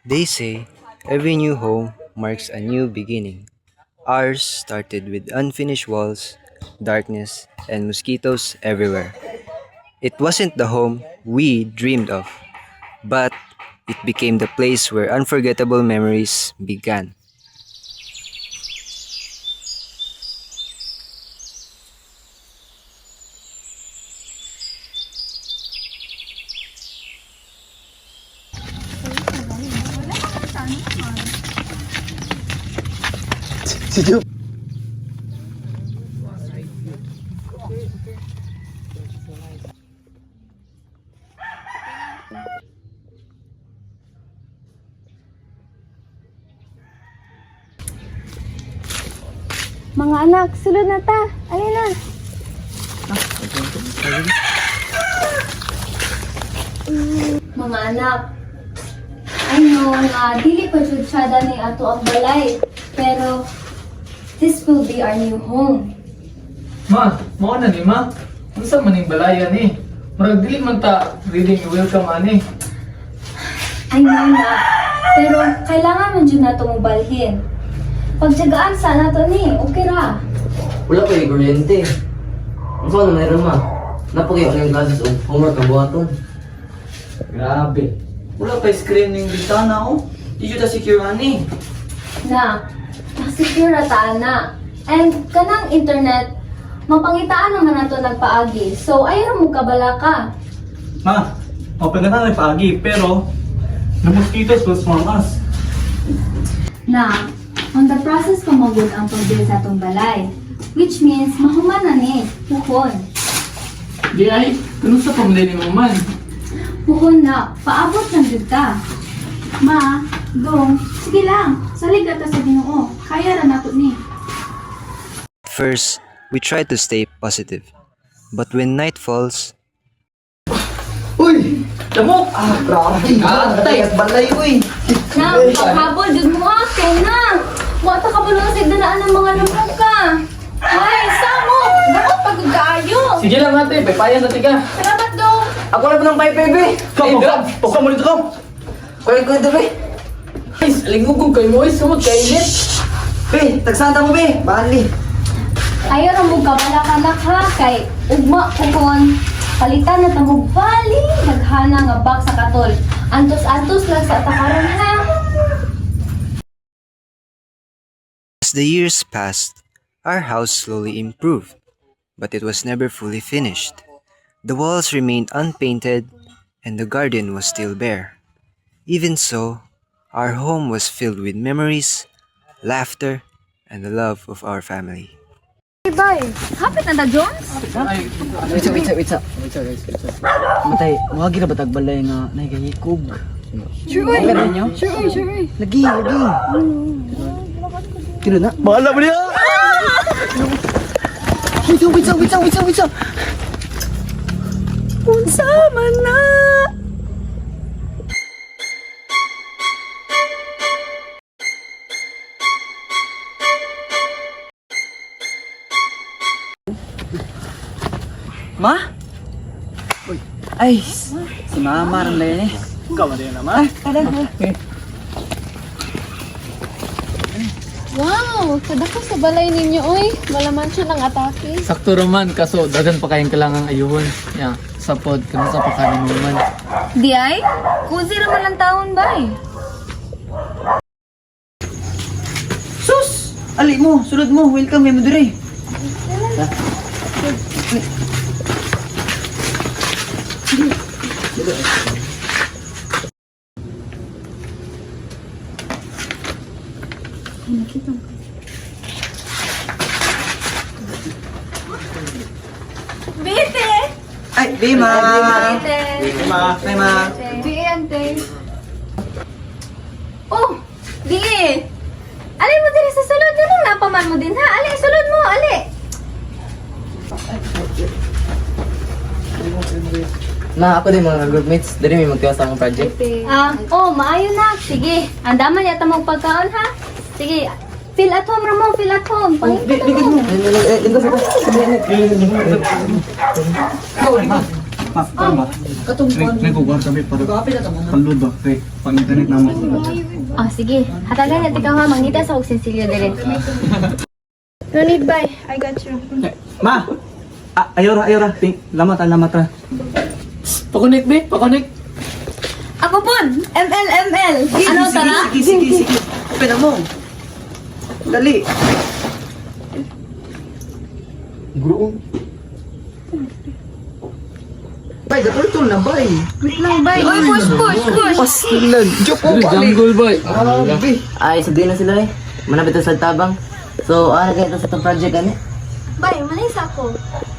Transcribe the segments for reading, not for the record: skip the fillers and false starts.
They say every new home marks a new beginning. Ours started with unfinished walls, darkness, and mosquitoes everywhere. It wasn't the home we dreamed of, but it became the place where unforgettable memories began. Si Joe. Mga anak, sulod na ta. Alin na. Mga anak, I know nga dili pa jud siya ni ato ang balay, pero this will be our new home. Ma, mao na ni ma. Unsa man ning balaya ni? Murag dili man ta reading welcome ani. I know na, pero kailangan man jud nato mobalhin. Pagtyagaan sana to ni, okay ra. Wala pa yung kuryente. Ang saan na mayroon ma? Napagay ko yung classes o homework ang buhaton. Grabe. Wala pa yung screen ng bintana oh. Di siya ta secure ani. Na, masecure ra ta na. And kanang internet, mapangitaan naman nato nagpaagi. So ayaw mo kabala ka. Ma, mapaganda na paagi, pero the mosquitoes will swarm us. Na, on the process pa magud ang pagdili sa atong balay. Which means, mahuman na ni, puhon. Di ay, kanusta pa man ni mo man? Puhon na, paabot lang jud ka. Ma, dong, sige lang, salig ata sa Ginoo. Kaya ra nato ni. First, we tried to stay positive. But when night falls, Uy! Damo! Ah, grabe! Atay! At balay uy! Na, paghabol jud mo kay na. Wa ta ka bulong sa danaan ng mga lamok ka. Ay, samo! Dako pagod kaayo. Sige lang ate, paypayan na tiga. Salamat dong. Ako na po ng pipe baby! Pagka mo dito ka! Kuya ko ito be! Guys, alingugong kayo mo, sumot kainit. Be! Tagsanta mo be! Bali! Ayaw ra mo kabalak-alak ha kay ugma ukon. Palitan na tamog bali, naghana nga bak sa katol. Antos-antos lang sa takaron ha. as the years passed, our house slowly improved, but it was never fully finished. The walls remained unpainted, and the garden was still bare. Even so, our home was filled with memories, laughter, and the love of our family. Bye. Hapit na da Jones? Ay, Wait up! Matay, mga gira ba tagbalay nga nagahikog? Sure oy! Sure oy! Lagi! Tilo na? Bahala mo niya! Wait up! Unsa man na? Ma? Uy! Ay! Si Mama rin na yan eh. Ikaw na din naman. Wow! Kadako sa balay ninyo, oy. Malaman siya ng atake. sakto raman, kaso dagan pa kayong kailangang ayuhon. Ya, sapod, kanusta pa kanin mo man. Di ay? Kuzi naman ang taon ba eh? Sus! Ali mo! Sulod mo! Welcome kay Madure! Bete! Ay! Bima! Bete! Ma, Bima! Di ante. Oh! Di Alin mo din sa sulod yun ang napaman mo din ha? Ali, sulod mo! Ali! Ma, ako din mga groupmates. Dari may magtiwas akong project. Maayo na. Sige, andaman yata mong pagkaon ha? Sige, feel at home Ramon, feel at home. Pangit ka mo. Linggo sa Tama. Nagkukuhan kami para panludo. Okay, pang-internet naman. Oh, sige. Hatagan natin ka ha. Mangita sa Cecilio dire. No need, bye. I got you. Ma! Ayora. Lamat ra. Pakonek, be. Pakonek. Ako pun! ML! Ano, tara? Sige. Open na mo. Dali. Bro. Bay, gatul na bay. Wait lang, bye. Uy, push! Pastilan. Joke ko ba? Jungle boy. Grabe. Ay, sabihin na sila eh. Manapit na sa tabang. So, ano kaya ito sa itong project ano? Bye, manis ako.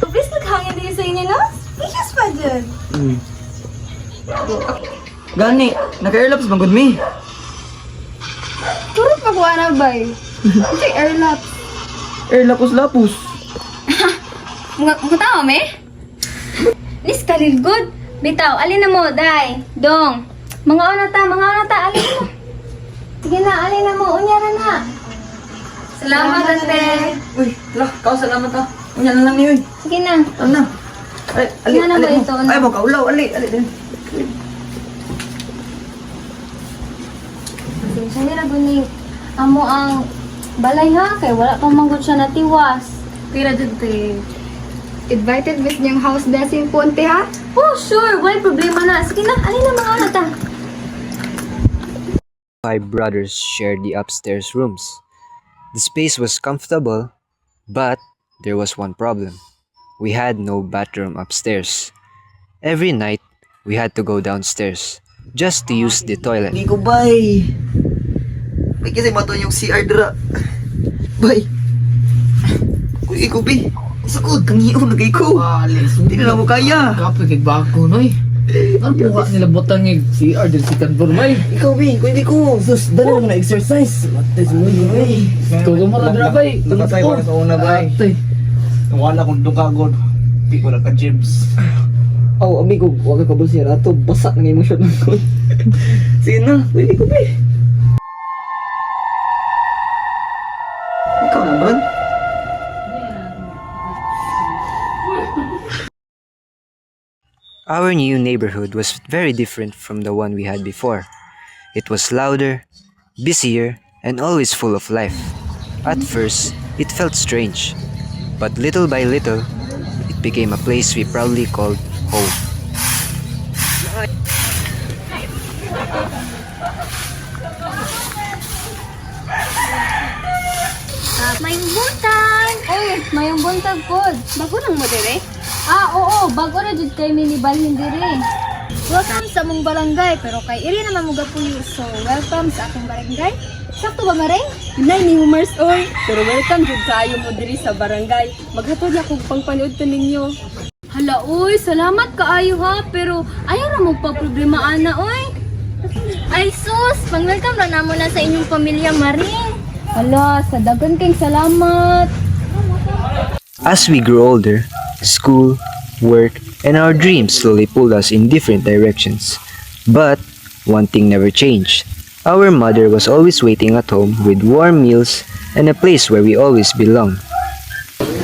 Please, naghangin din sa inyo, no? Speeches pa dyan. Gani, naka-airlaps bang good me? Puro pagkuha na, bye. Kasi airlap. Lapos. Mga tao, me? Nis, kalil good. Bitaw, alin na mo, day. Dong. Mga ona ta, alin na. Sige na, alin na mo, unyara na. Salamat, ate. Uy, salamat ha. Unya na lang niyo eh. Sige na. Ano na? Ali. Ano ba ito? Ay, mo kaulaw, ali. Siya nila guning amo ang balay ha, kay wala pang manggod siya natiwas. Tira dyan, te. Invited with niyang house blessing po, ante, ha? Oh, sure, wala problema na. Sige na, alin na mga ana ta. 5 brothers shared the upstairs rooms. The space was comfortable, but there was one problem. We had no bathroom upstairs. Every night, we had to go downstairs just to use the toilet. Hindi ko, bay. May kasi mato yung CR dra. Bay. Uy, ikaw, bay. Sakod, kang hiyo, nagay ko. Alis. Hindi na mo kaya. Kapag bako, noy. Ang buka nila butang yung CR din si Kanbor, may. Ikaw, bay, kung hindi ko. Sus, dali mo na exercise. Matis mo yun, bay. Tulong mo na bay. Nakatay para sa una, bay. Tay. Wala kong dukagod. Hindi ko naka-jibs. Oh, amigo, huwag ka kabusira. Ito, basak na ngayon mo shot ng goal. Sige na, pwede ko, bay. Ikaw na, Brad? Our new neighborhood was very different from the one we had before. It was louder, busier, and always full of life. At first, it felt strange, but little by little, it became a place we proudly called home. Mayong buntag! Uy, mayong buntag pod. Bago lang mo dire? Oo, bago na jud kay minibalhin dire. Welcome sa mong barangay, pero kay iri naman mo gapuyo. So, welcome sa akong barangay. Sakto ba, Maring? Nay ni Humars oy, pero welcome jud kayo mo diri sa barangay. Maghatod na kog pangpanood ta ninyo. Hala, uy, salamat kaayo ha, pero ayaw na magpa-problema ana, uy. Ay sus, pang-welcome na namo na sa inyong pamilya, Maring. Hala, sa dagan kayong salamat. As we grew older, school, work, and our dreams slowly pulled us in different directions. But one thing never changed. Our mother was always waiting at home with warm meals and a place where we always belonged.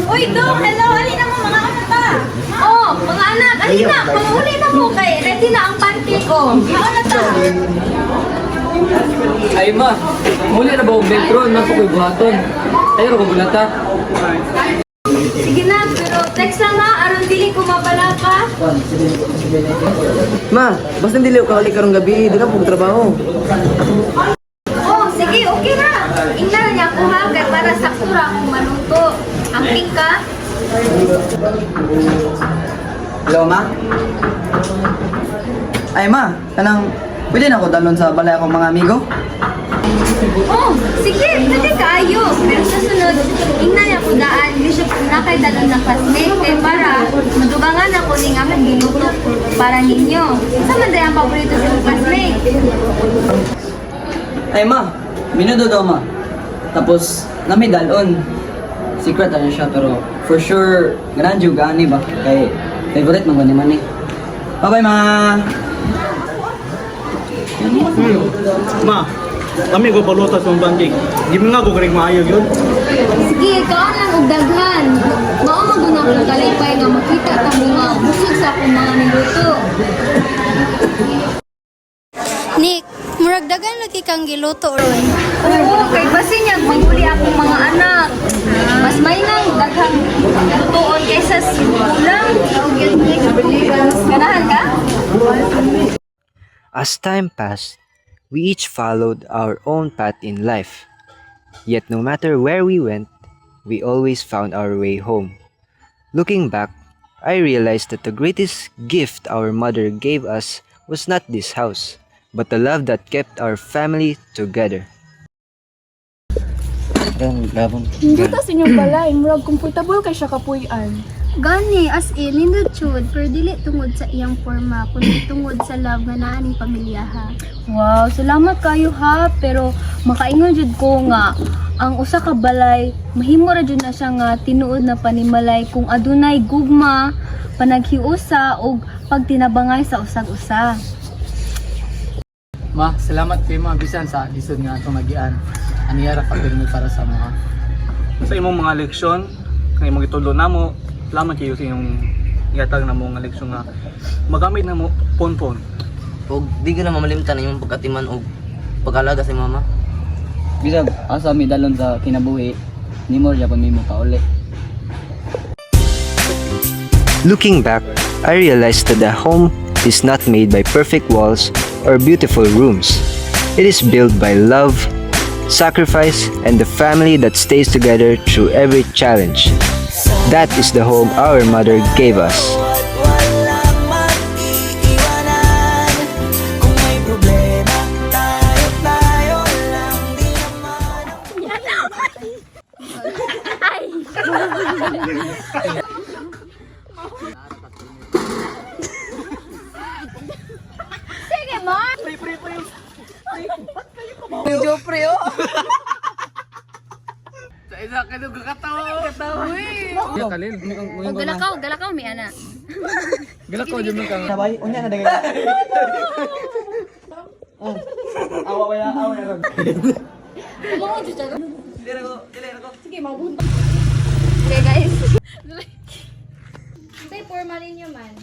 Uy, Dong, hello, alin na mo mga anak pa. Oh, mga anak, alin na, panguli na mo kay ready na ang pancake ko. Mga anak ta. Ay ma, muli na ba ang metro? Napakoy buhaton. Tayo ko bulata. Sige na, pero text lang ha, aron dili ko mabala pa. Ma, basta hindi liw kahalik karong gabi. Di na pong trabaho. Oh, sige, okay na. Ingnan niya ako ha, kay para sakto ra akong maluto. Ang ka. Hello, ma? Ay, ma, kanang pwede na ako dalon sa balay akong mga amigo? Oh, sige, pwede kayo. Pero sa sunod, ingnan niya ako daan. Bishop, nakay dalon ng classmate. Kaya para madugangan ako ning aming ginuto para ninyo. Sa man ang paborito sa inyong classmate? Ay, ma, minudo daw, ma. Tapos, nami dalon. Secret na siya, pero for sure, ganan dyan gani ba? Kay favorite man gani man eh. Bye-bye, ma! Ma, Kami ko palutas ng banding. Di mo nga ko galing maayo yun. Sige, kaan lang og daghan. Mao mo dun ako kalipay nga makita ta mo nga busog sa akong mga niluto. Nick, murag dagan lagi kang giluto ron. Oo, kay basin niya manguli akong mga anak. Mas may nang daghang tuon kaysa ulam. Ganahan ka? As time passed, we each followed our own path in life. Yet no matter where we went, we always found our way home. Looking back, I realized that the greatest gift our mother gave us was not this house, but the love that kept our family together. Hindi ta sa inyong balay, murag comfortable kay siya kapuy-an. Gani, as in, nindot chud, pero dili tungod sa iyang forma, kundi tungod sa love nga naa ning pamilya ha. Wow, salamat kayo ha, pero makaingon jud ko nga ang usa ka balay mahimo ra jud na siya nga tinuod na panimalay kung adunay gugma, panaghiusa ug pagtinabangay sa usag-usa. Ma, salamat kay ma bisan sa lisod nga atong nagian. Aniya ra pagdili para sa mga. Sa imong mga leksyon, kung imong itulo na mo, salamat kayo sa inyong ihatag na mga leksyon nga magamit na mo phone. Ug di ka na mamalimtan ang imong pagkatiman og pag-alaga sa mama. Bisag asa mi dalon sa kinabuhi, nimo ra pa mimo kauli. Looking back, I realized that the home is not made by perfect walls or beautiful rooms. It is built by love, sacrifice, and the family that stays together through every challenge. That is the home our mother gave us. Sige, ma. Sa isa ka nung katawa eh. Ya kalil. O galakaw mi ana. Galak ko jud kang. Sabay, unya na dagay. Awa ya. Okay guys. Say, formalin nyo man.